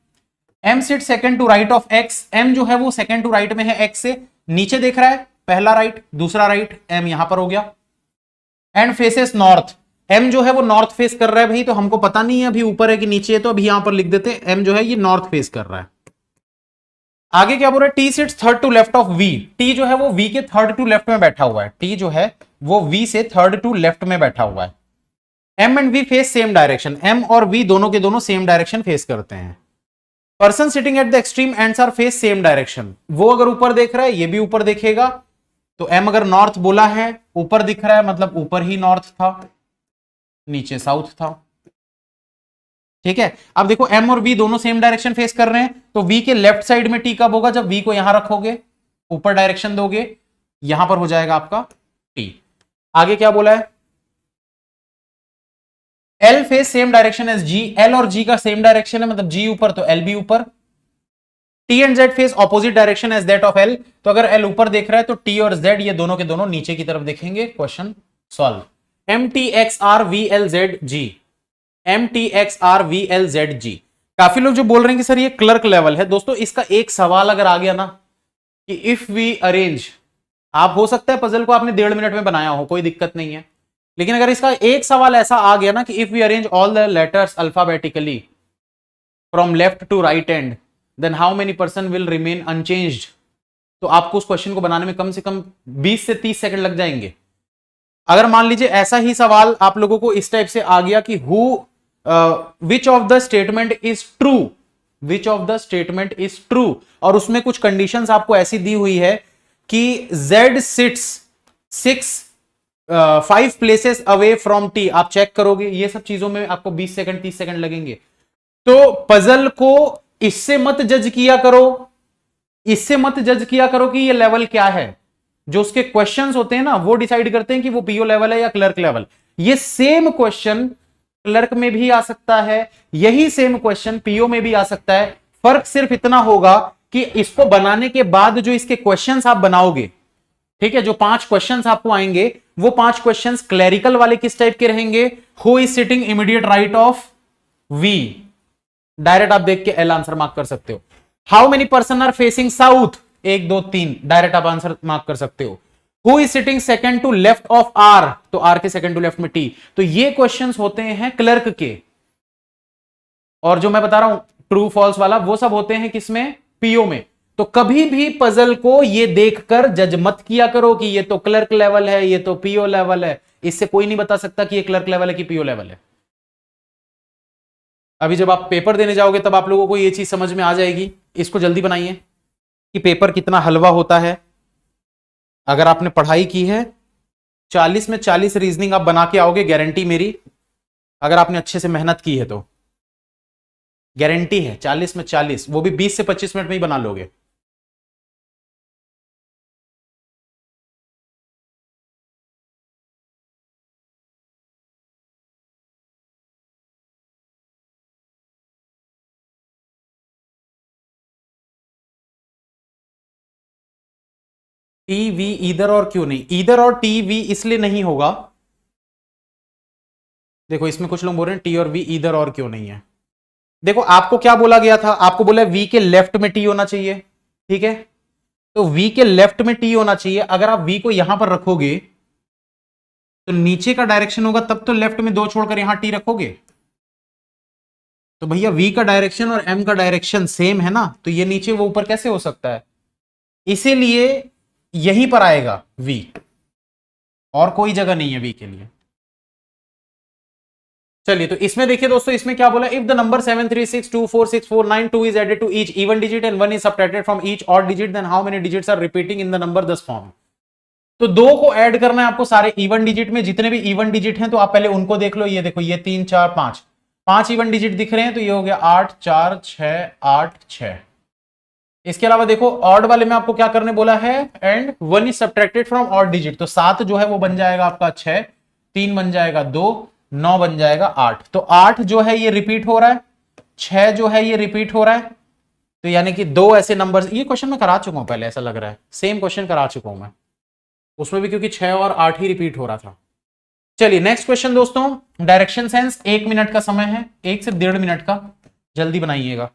m sit second to right of x, m जो है वो सेकंड टू राइट में है x से, नीचे देख रहा है, पहला राइट दूसरा राइट, m यहां पर हो गया। एंड फेसेस नॉर्थ, m जो है वो नॉर्थ फेस कर रहा है भाई, तो हमको पता नहीं है अभी ऊपर है कि नीचे है, तो अभी यहां पर लिख देते हैं m जो है ये नॉर्थ फेस कर रहा है। आगे क्या बोल रहा है, t sits third to left of v, t जो है वो v के थर्ड टू लेफ्ट में बैठा हुआ है, t जो है वो v से थर्ड टू लेफ्ट में बैठा हुआ है। m and v face same direction, m और v दोनों के दोनों सेम डायरेक्शन फेस करते हैं। Person sitting at the extreme ends are face same direction, वो अगर ऊपर देख रहा है ये भी ऊपर देखेगा, तो m अगर नॉर्थ बोला है, ऊपर दिख रहा है मतलब ऊपर ही नॉर्थ था, नीचे साउथ था, ठीक है। अब देखो m और v दोनों सेम डायरेक्शन फेस कर रहे हैं, तो v के लेफ्ट साइड में t कब होगा, जब v को यहां रखोगे, ऊपर डायरेक्शन दोगे, यहां पर हो जाएगा आपका t। आगे क्या बोला है, L face same direction as G, L और G का सेम डायरेक्शन है, मतलब G ऊपर तो L भी ऊपर। T and Z face opposite direction as that of L, तो अगर L ऊपर देख रहा है तो T और Z ये दोनों के दोनों नीचे की तरफ देखेंगे। Question solve. MTXRVLZG, MTXRVLZG। काफी लोग जो बोल रहे हैं कि सर ये क्लर्क लेवल है, दोस्तों इसका एक सवाल अगर आ गया ना कि इफ वी अरेंज, आप हो सकता है पजल को आपने 1.5 मिनट में बनाया हो, कोई दिक्कत नहीं है, लेकिन अगर इसका एक सवाल ऐसा आ गया ना कि if we arrange all the letters alphabetically from left to right and then how many person will remain unchanged, तो आपको उस क्वेश्चन को बनाने में कम से कम 20 से 30 सेकंड लग जाएंगे। अगर मान लीजिए ऐसा ही सवाल आप लोगों को इस टाइप से आ गया कि which of the statement is true, which of the statement is true, और उसमें कुछ कंडीशंस आपको ऐसी दी हुई है कि Z sits 5 places away from T, आप चेक करोगे, ये सब चीजों में आपको 20 सेकंड 30 सेकंड लगेंगे। तो पजल को इससे मत जज किया करो, इससे मत जज किया करो कि ये लेवल क्या है। जो उसके क्वेश्चंस होते हैं ना वो डिसाइड करते हैं कि वो पीओ लेवल है या क्लर्क लेवल। ये सेम क्वेश्चन क्लर्क में भी आ सकता है, यही सेम क्वेश्चन पीओ में भी आ सकता है। फर्क सिर्फ इतना होगा कि इसको बनाने के बाद जो इसके क्वेश्चंस आप बनाओगे, ठीक है, जो 5 क्वेश्चंस आपको आएंगे वो 5 क्वेश्चंस क्लैरिकल वाले किस टाइप के रहेंगे, who is sitting immediate right of V, direct आप देख के एल आंसर मार्क कर सकते हो। How many person are facing south, 1 2 3, direct आप आंसर मार्क कर सकते हो। Who is sitting second to left of R, तो आर के सेकंड टू लेफ्ट में टी। तो ये क्वेश्चंस होते हैं क्लर्क के, और जो मैं बता रहा हूं ट्रू फॉल्स वाला वो सब होते हैं किसमें, पीओ में। तो कभी भी पजल को ये देखकर जज मत किया करो कि ये तो क्लर्क लेवल है, ये तो पीओ लेवल है। इससे कोई नहीं बता सकता कि ये क्लर्क लेवल है कि पीओ लेवल है। अभी जब आप पेपर देने जाओगे तब आप लोगों को ये चीज समझ में आ जाएगी। इसको जल्दी बनाइए कि पेपर कितना हलवा होता है। अगर आपने पढ़ाई की है 40 में 40 रीजनिंग आप बना के आओगे, गारंटी मेरी, अगर आपने अच्छे से मेहनत की है तो गारंटी है 40 में 40, वो भी 20 से 25 मिनट में ही बना लोगे। टी वी इधर और क्यों नहीं, इधर और टी वी इसलिए नहीं होगा, देखो इसमें कुछ लोग बोल रहे हैं टी और वी इधर और क्यों नहीं है। देखो आपको क्या बोला गया था, आपको बोला वी के लेफ्ट में टी होना चाहिए, ठीक है, तो वी के लेफ्ट में टी होना चाहिए। अगर आप वी को यहां पर रखोगे तो नीचे का डायरेक्शन होगा, तब तो लेफ्ट में 2 छोड़कर यहां टी रखोगे, तो भैया वी का डायरेक्शन और एम का डायरेक्शन सेम है ना, तो ये नीचे वो ऊपर कैसे हो सकता है। इसीलिए यहीं पर आएगा v, और कोई जगह नहीं है v के लिए। चलिए तो इसमें देखिए दोस्तों, इसमें क्या बोला, if the number 736246492 is added to each even digit and 1 is subtracted from each odd digit, then how many digits are repeating in the number thus form. तो दो को ऐड करना है आपको सारे इवन डिजिट में, जितने भी इवन डिजिट हैं तो आप पहले उनको देख लो। ये देखो, ये 3 4 5, 5 इवन डिजिट दिख रहे हैं, तो ये हो गया 8 4 6 8 6। इसके अलावा देखो ऑड वाले में आपको क्या करने बोला है, and 1 is subtracted from odd digit, तो 7 जो है वो बन जाएगा आपका 6, 3 बन जाएगा 2, 9 बन जाएगा 8। तो 8 जो है ये रिपीट हो रहा है, 6 जो है ये रिपीट हो रहा है। तो यानी कि दो ऐसे नंबर्स, ये क्वेश्चन मैं करा चुका हूं पहले, ऐसा लग रहा है सेम क्वेश्चन करा चुका हूं मैं, उसमें भी क्योंकि 6 और 8 ही रिपीट हो रहा था। चलिए नेक्स्ट क्वेश्चन दोस्तों, डायरेक्शन सेंस। 1 मिनट का समय है, 1 से 1.5 मिनट का, जल्दी बनाइएगा।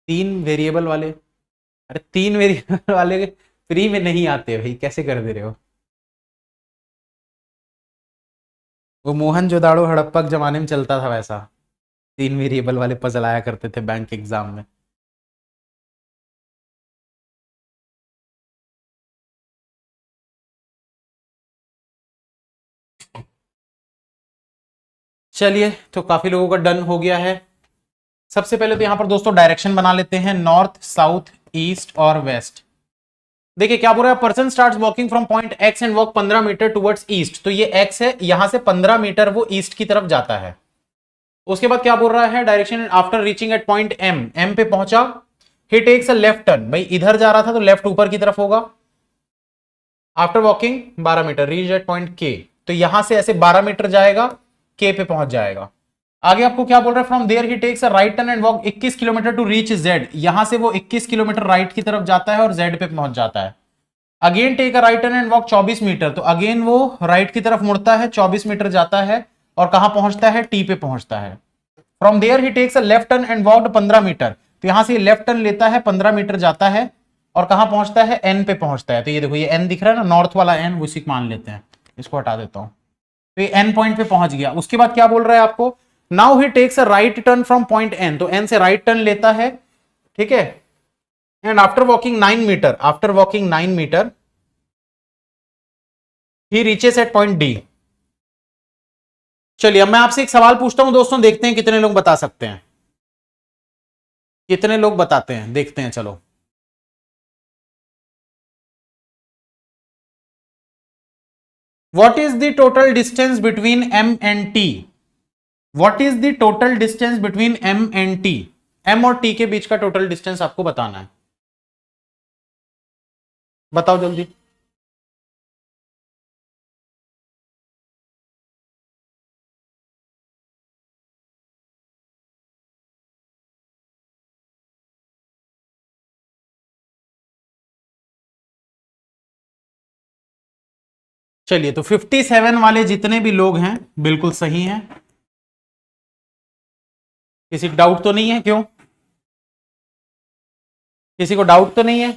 तीन वेरिएबल वाले, अरे तीन वेरिएबल वाले फ्री में नहीं आते भाई, कैसे कर दे रहे हो। वो मोहन जोदाड़ो हड़प्पा के जमाने में चलता था वैसा, तीन वेरिएबल वाले पजल आया करते थे बैंक एग्जाम में। चलिए तो काफी लोगों का डन हो गया है। सबसे पहले तो यहां पर दोस्तों डायरेक्शन बना लेते हैं, नॉर्थ साउथ ईस्ट और वेस्ट। देखिए क्या बोल रहा है, person starts walking from point X and walk 15 meter towards east, तो ये एक्स है, यहां से 15 मीटर वो ईस्ट की तरफ जाता है। उसके बाद क्या बोल रहा है, direction after reaching at point M, M पे पहुंचा, he takes a left turn, भाई इधर जा रहा था तो लेफ्ट ऊपर की तरफ होगा। After walking 12 meter reach at point K, तो यहां से ऐसे 12 मीटर जाएगा, के पे पहुंच जाएगा। आगे आपको क्या बोल रहा है, from there he takes a right turn and walk 21 kilometer to reach Z, यहां से वो 21 किलोमीटर राइट की तरफ जाता है और जेड पे पहुंच जाता है। Again take a right turn and walk 24 meter, तो अगेन वो राइट की तरफ मुड़ता है, 24 मीटर जाता है और कहां पहुंचता है, टी पे पहुंचता है। From there he takes a left turn and walked 15 meter, तो यहां से लेफ्ट टर्न लेता है, 15 मीटर जाता है और कहां पहुंचता है, एन पे पहुंचता है। तो ये देखो, ये एन दिख रहा है ना, नॉर्थ वाला एन, उसी को मान लेते हैं, इसको हटा देता हूं। तो ये एन पॉइंट पे पहुंच गया। उसके बाद क्या बोल रहा है आपको, now he takes a right turn from point N, तो एन से राइट टर्न लेता है, ठीक है, and after walking 9 meter, after walking 9 meter he reaches at point D. चलिए अब मैं आपसे एक सवाल पूछता हूं दोस्तों, देखते हैं कितने लोग बता सकते हैं, कितने लोग बताते हैं, देखते हैं। चलो what is the total distance between M and T, what is the total distance between M and T, M और टी के बीच का टोटल डिस्टेंस आपको बताना है, बताओ जल्दी। चलिए तो 57 वाले जितने भी लोग हैं बिल्कुल सही हैं, किसी को डाउट तो नहीं है, क्यों, किसी को डाउट तो नहीं है।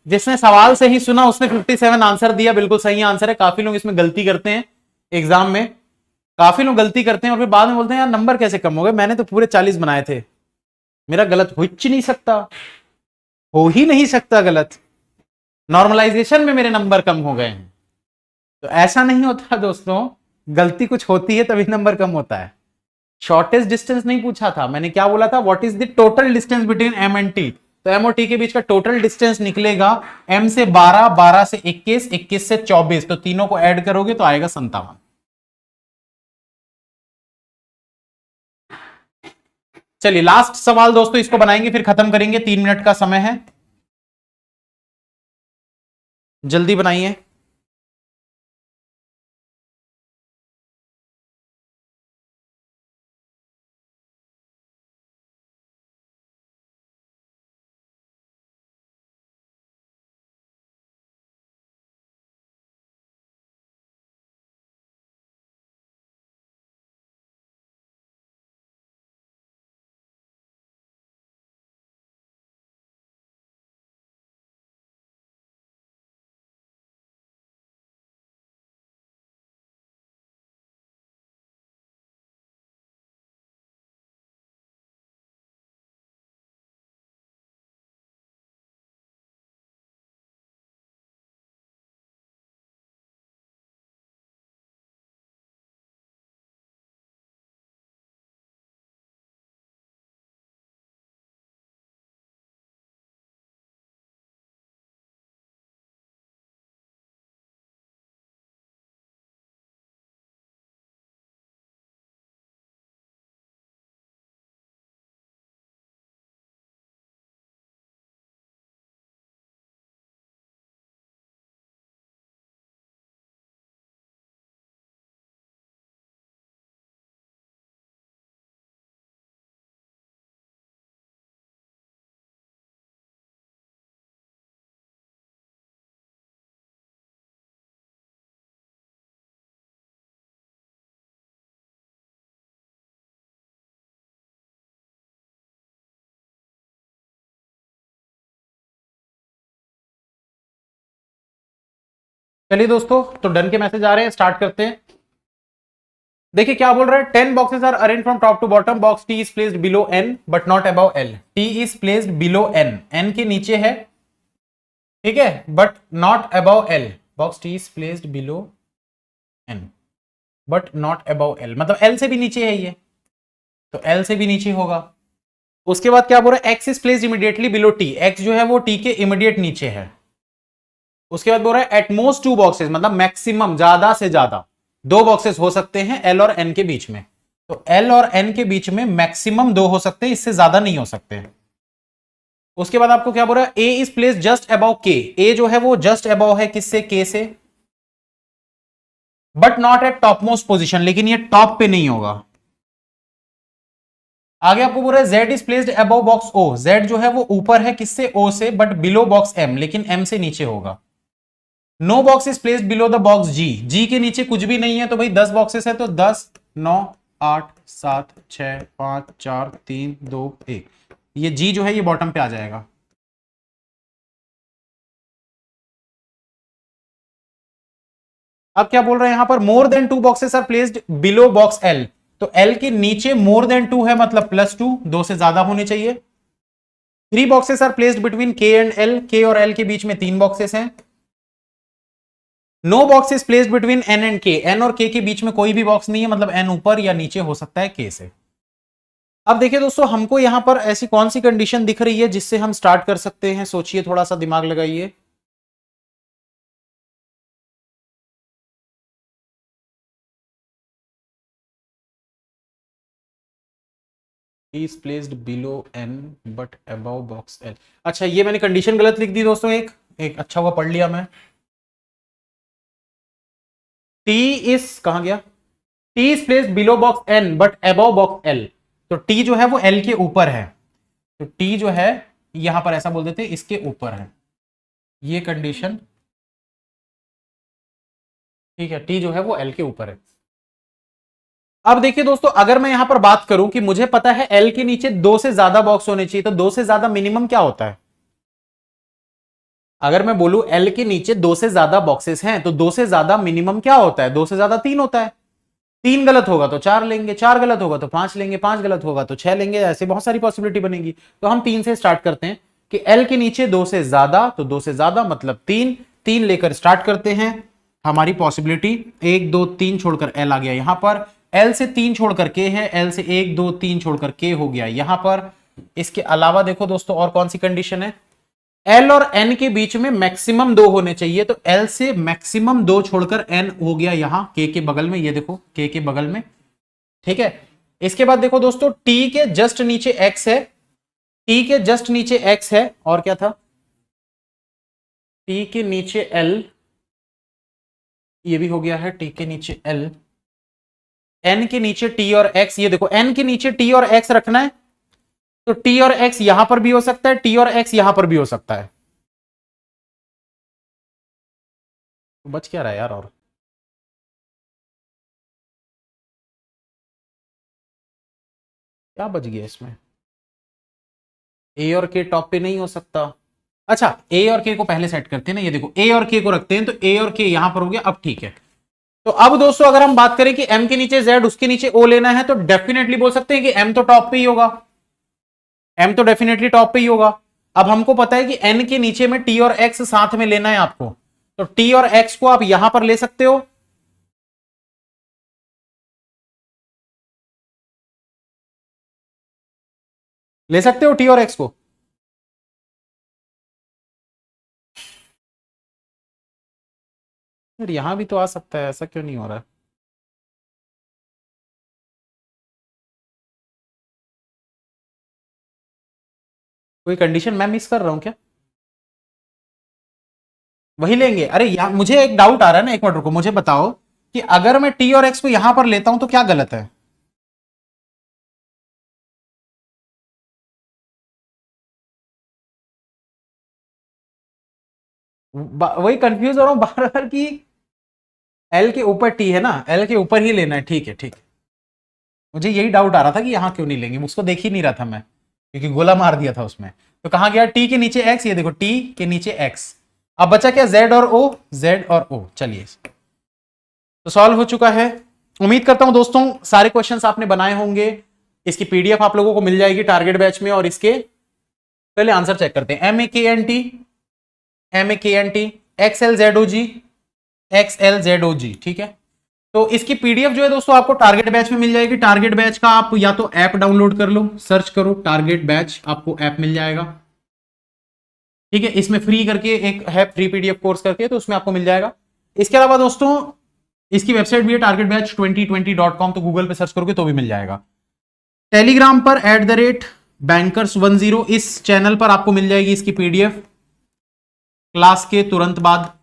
जिसने सवाल से ही सुना उसने 57 आंसर दिया, बिल्कुल सही आंसर है। काफी लोग इसमें गलती करते हैं एग्जाम में, काफी लोग गलती करते हैं और फिर बाद में बोलते हैं यार नंबर कैसे कम हो गए, मैंने तो पूरे 40 बनाए थे, मेरा गलत हो ही नहीं सकता, हो ही नहीं सकता गलत, नॉर्मलाइजेशन में मेरे नंबर कम हो गए हैं। तो ऐसा नहीं होता दोस्तों, गलती कुछ होती है तभी नंबर कम होता है। शॉर्टेस्ट डिस्टेंस नहीं पूछा था मैंने, क्या बोला था, what is the total distance between M and T, तो एम और टी के बीच का टोटल डिस्टेंस निकलेगा एम से 12, 12 से 21, 21 से 24, तो तीनों को ऐड करोगे तो आएगा 57। चलिए लास्ट सवाल दोस्तों, इसको बनाएंगे फिर खत्म करेंगे, 3 मिनट का समय है, जल्दी बनाइए। चलिए दोस्तों, तो डन के मैसेज आ रहे हैं, स्टार्ट करते हैं। देखिए क्या बोल रहा है, 10 boxes are arrange from top to bottom, box T is placed below N but not above L. T is placed below N, N के नीचे है, ठीक है, but not above L. Box T is placed below N but not above L, मतलब एल से भी नीचे है ये, तो एल से भी नीचे होगा। उसके बाद क्या बोल रहा है, x is placed immediately below T, x जो है वो टी के इमीडिएट नीचे है। उसके बाद बोल रहा है एट मोस्ट 2 बॉक्सेस, मतलब मैक्सिमम, ज्यादा से ज्यादा 2 बॉक्सेस हो सकते हैं एल और एन के बीच में। तो एल और एन के बीच में मैक्सिमम 2 हो सकते हैं, इससे ज्यादा नहीं हो सकते। उसके बाद आपको क्या बोल रहा है, ए इज प्लेस जस्ट अबाउ के, ए जो है वो जस्ट अबाउ है किससे, के से, but not at top most position, लेकिन ये टॉप पे नहीं होगा। आगे आपको बोल रहा है Z is placed about box O, Z जो है वो ऊपर है किससे, ओ से, बट बिलो बॉक्स एम, लेकिन एम से नीचे होगा। No box is placed below the box G, G के नीचे कुछ भी नहीं है, तो भाई 10 बॉक्सेस है, तो 10 9 8 7 6 5 4 3 2 1, ये जी जो है ये बॉटम पे आ जाएगा। अब क्या बोल रहे हैं यहां पर, more than 2 boxes are placed below box L, तो एल के नीचे मोर देन 2 है, मतलब +2, 2 से ज्यादा होने चाहिए। 3 boxes are placed between K and L, K और एल के बीच में 3 बॉक्सेस हैं। No box is placed between N and K, N और के बीच में कोई भी बॉक्स नहीं है, मतलब एन ऊपर या नीचे हो सकता है के से। अब देखिए दोस्तों, हमको यहां पर ऐसी कौन सी कंडीशन दिख रही है जिससे हम स्टार्ट कर सकते हैं, सोचिए, थोड़ा सा दिमाग लगाइए। Is placed below N but above box L. अच्छा, ये मैंने कंडीशन गलत लिख दी दोस्तों, एक एक अच्छा हुआ पढ़ लिया मैं। टी इज कहां गया, T is placed below box N but above box L, तो टी जो है वो एल के ऊपर है, तो टी जो है यहां पर ऐसा बोल देते हैं इसके ऊपर है, ये कंडीशन, ठीक है, टी जो है वो एल के ऊपर है। अब देखिए दोस्तों, अगर मैं यहां पर बात करूं कि मुझे पता है एल के नीचे 2 से ज्यादा बॉक्स होने चाहिए, तो 2 से ज्यादा मिनिमम क्या होता है, अगर मैं बोलूं एल के नीचे 2 से ज्यादा बॉक्सेस हैं, तो 2 से ज्यादा मिनिमम क्या होता है, 2 से ज्यादा 3 होता है, 3 गलत होगा तो 4 लेंगे, 4 गलत होगा तो 5 लेंगे, 5 गलत होगा तो 6 लेंगे, ऐसे बहुत सारी पॉसिबिलिटी बनेगी। तो हम 3 से स्टार्ट करते हैं कि एल के नीचे 2 से ज्यादा, तो 2 से ज्यादा मतलब 3, 3 लेकर स्टार्ट करते हैं। हमारी पॉसिबिलिटी 1 2 3 छोड़कर एल आ गया यहां पर, एल से 3 छोड़कर के है, एल से 1 2 3 छोड़कर के हो गया यहां पर। इसके अलावा देखो दोस्तों और कौन सी कंडीशन है, एल और एन के बीच में मैक्सिमम 2 होने चाहिए, तो एल से मैक्सिमम 2 छोड़कर एन हो गया यहां के बगल में, ये देखो के बगल में, ठीक है। इसके बाद देखो दोस्तों, टी के जस्ट नीचे एक्स है, टी के जस्ट नीचे एक्स है, और क्या था, टी के नीचे एल, ये भी हो गया है, टी के नीचे एल, एन के नीचे टी और एक्स, ये देखो एन के नीचे टी और एक्स रखना है, तो टी और एक्स यहां पर भी हो सकता है, टी और एक्स यहां पर भी हो सकता है। बच क्या रहा है यार, और क्या बच गया इसमें, ए और के टॉप पे नहीं हो सकता। अच्छा, ए और के को पहले सेट करते हैं ना, ये देखो ए और के को रखते हैं, तो ए और के यहां पर हो गया, अब ठीक है। तो अब दोस्तों अगर हम बात करें कि एम के नीचे जेड, उसके नीचे ओ लेना है, तो डेफिनेटली बोल सकते हैं कि एम तो टॉप पे ही होगा, एम तो डेफिनेटली टॉप पे ही होगा। अब हमको पता है कि एन के नीचे में टी और एक्स साथ में लेना है आपको, तो टी और एक्स को आप यहां पर ले सकते हो, ले सकते हो टी और एक्स को। यार यहां भी तो आ सकता है, ऐसा क्यों नहीं हो रहा है, कोई कंडीशन मैं मिस कर रहा हूं क्या, वही लेंगे। अरे यार मुझे एक डाउट आ रहा है ना, एक मिनट रुको, मुझे बताओ कि अगर मैं टी और एक्स को यहां पर लेता हूं तो क्या गलत है, वही कंफ्यूज हो रहा हूं बार बार कि एल के ऊपर टी है ना, एल के ऊपर ही लेना है, ठीक है ठीक है। मुझे यही डाउट आ रहा था कि यहां क्यों नहीं लेंगे, उसको देख ही नहीं रहा था मैं, क्योंकि गोला मार दिया था उसमें। तो कहां गया टी के नीचे एक्स, ये देखो टी के नीचे एक्स, अब बचा क्या, Z और O, Z और O। चलिए तो सॉल्व हो चुका है। उम्मीद करता हूं दोस्तों सारे क्वेश्चंस आपने बनाए होंगे। इसकी पीडीएफ आप लोगों को मिल जाएगी टारगेट बैच में। और इसके पहले आंसर चेक करते हैं। MAKNT XLZOG, ठीक है। तो इसकी पीडीएफ जो है दोस्तों आपको टारगेट बैच में मिल जाएगी। टारगेट बैच का आप या तो ऐप डाउनलोड कर लो, सर्च करो टारगेट बैच, आपको ऐप मिल जाएगा, ठीक है। इसमें फ्री करके एक है, फ्री पीडीएफ कोर्स करके, तो उसमें आपको मिल जाएगा। इसके अलावा दोस्तों इसकी वेबसाइट भी है targetbatch2020.com, तो गूगल पे सर्च करोगे तो भी मिल जाएगा। टेलीग्राम पर @bankers10 इस चैनल पर आपको मिल जाएगी इसकी पीडीएफ क्लास के तुरंत बाद।